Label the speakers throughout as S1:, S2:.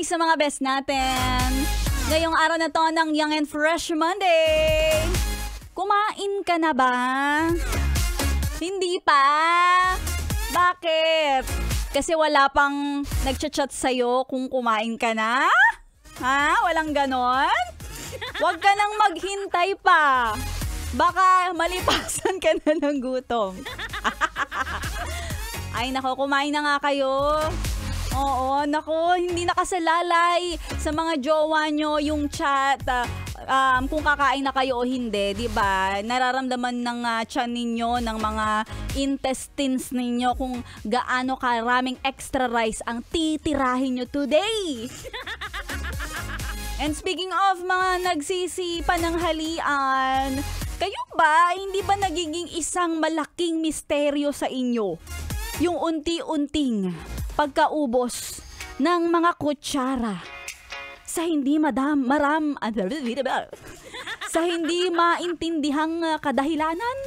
S1: sa mga best natin. Ngayong araw na to ng Young and Fresh Monday. Kumain ka na ba? Hindi pa? Bakit? Kasi wala pang nagchat-chat sa'yo kung kumain ka na? Ha? Walang ganon? Huwag ka nang maghintay pa. Baka malipasan ka na ng gutom. Ay nako, kumain na nga kayo. Oo, nako, hindi nakasalalay sa mga jowa nyo yung chat. Kung kakain na kayo o hindi, di ba? Nararamdaman ng tiyan ninyo, ng mga intestines ninyo kung gaano karaming extra rice ang titirahin nyo today. And speaking of mga nagsisipa ng halian, kayo ba, hindi ba nagiging isang malaking misteryo sa inyo yung unti-unting pagkaubos ng mga kutsara sa hindi sa hindi maintindihang kadahilanan?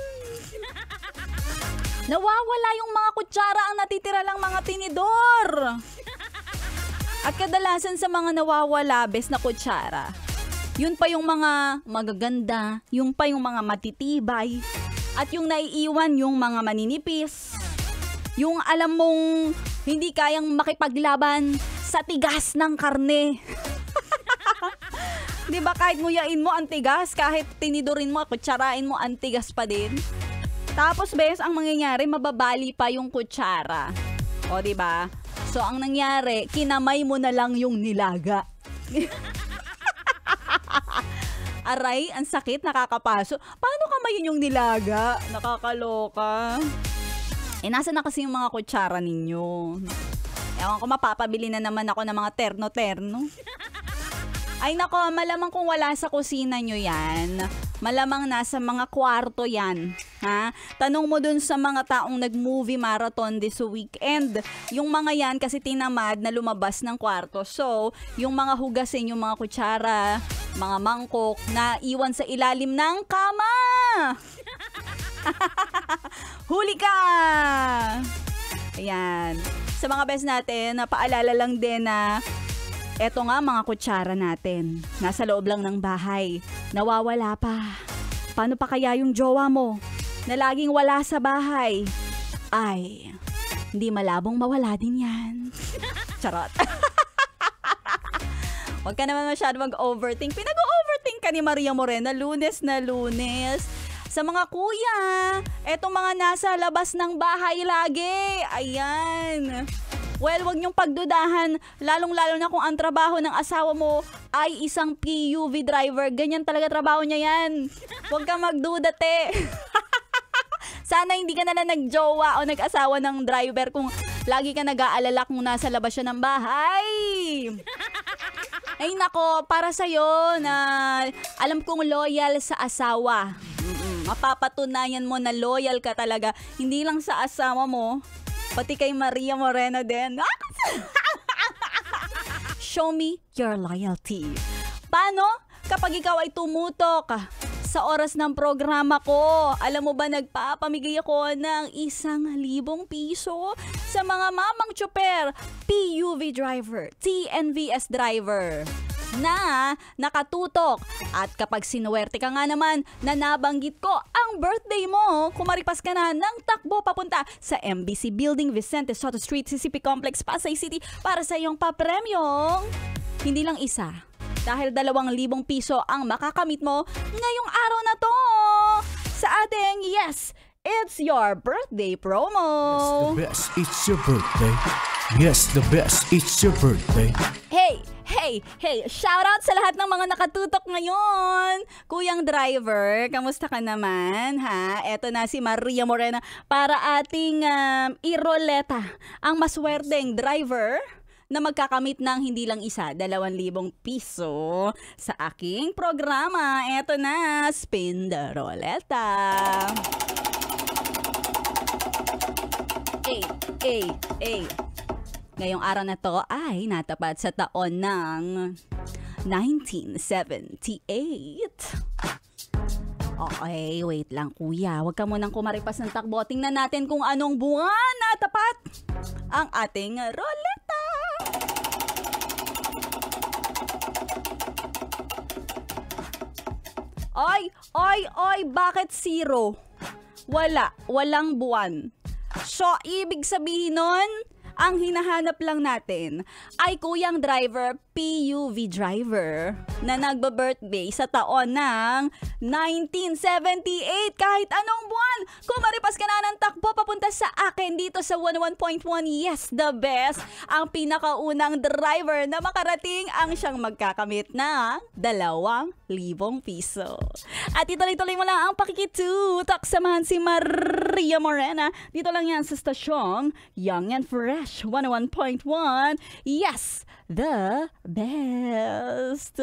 S1: Nawawala yung mga kutsara, ang natitira lang mga tinidor. At kadalasan sa mga nawawala bes na kutsara, yun pa yung mga magaganda, yung pa yung mga matitibay, at yung naiiwan yung mga maninipis. Yung alam mong hindi kayang makipaglaban sa tigas ng karne. Di ba kahit nguyain mo ang tigas, kahit tinidurin mo, kutsarain mo, ang tigas pa din. Tapos bes, ang mangyayari, mababali pa yung kutsara. O di ba? So ang nangyari, kinamay mo na lang yung nilaga. Aray, ang sakit, nakakapaso. Paano kamayin yung nilaga? Nakakaloka. Nasa na kasi yung mga kutsara ninyo. Ewan ko, mapapabili na naman ako ng mga terno-terno. Ay nako, malamang kung wala sa kusina nyo yan, malamang nasa mga kwarto yan. Ha? Tanong mo dun sa mga taong nag-movie marathon this weekend. Yung mga yan kasi tinamad na lumabas ng kwarto. So, yung mga hugasin, yung mga kutsara, mga mangkok na iwan sa ilalim ng kama. Huli ka! Ayan. Sa mga best natin, paalala lang din na eto nga mga kutsara natin. Nasa loob lang ng bahay. Nawawala pa. Paano pa kaya yung jowa mo na laging wala sa bahay? Ay, hindi malabong mawala din yan. Charot. Huwag ka naman masyado mag-overthink. Pinag-overthink ka ni Maria Morena Lunes na Lunes. Sa mga kuya, etong mga nasa labas ng bahay lagi. Ayan. Well, wag niyong pagdudahan, lalong-lalo na kung ang trabaho ng asawa mo ay isang PUV driver. Ganyan talaga trabaho niya yan. Huwag ka magduda, te. Sana hindi ka na lang nagjowa o nag-asawa ng driver kung lagi ka nag-aalala kung nasa labas siya ng bahay. Ay nako, para sa'yo na alam kong loyal sa asawa. Mapapatunayan mo na loyal ka talaga. Hindi lang sa asawa mo, pati kay Maria Morena din. Show me your loyalty. Paano? Kapag ikaw ay tumutok sa oras ng programa ko, alam mo ba nagpapamigay ako ng 1,000 piso sa mga mamang tsuper, PUV driver, TNVS driver na nakatutok. At kapag sinuwerte ka nga naman na nabanggit ko ang birthday mo, kumaripas ka na ng takbo papunta sa MBC Building, Vicente Soto Street, CCP Complex, Pasay City para sa iyong papremyong hindi lang isa, dahil 2,000 piso ang makakamit mo ngayong araw na to sa ating Yes, It's Your Birthday promo.
S2: Yes, the best, it's your birthday. Yes, the best, it's your birthday.
S1: Hey, shout out sa lahat ng mga nakatutok ngayon. Kuyang driver, kamusta ka naman, ha? Eto na si Maria Morena para ating iroleta ang maswerteng driver na magkakamit ng hindi lang isa, 2,000 piso sa aking programa. Eto na, spin the roleta. Hey. Ngayong araw na to ay natapat sa taon ng 1978. Okay, wait lang kuya. Huwag ka munang kumaripas ng takbo. Tingnan natin kung anong buwan natapat ang ating roleta. Oy, bakit zero? Walang buwan. So, ibig sabihin nun, ang hinahanap lang natin ay kuyang driver, PUV driver, na nagba-birthday sa taon ng 1978. Kahit anong buwan, kung maripas ka na ng takbo papunta sa akin dito sa 101.1, yes, the best. Ang pinakaunang driver na makarating ang siyang magkakamit na 2,000 piso. At ituloy-tuloy mo lang ang pakikitutok. Samahan si Maria Morena. Dito lang yan sa stasyong Young and Fresh 101.1. Yes, the best.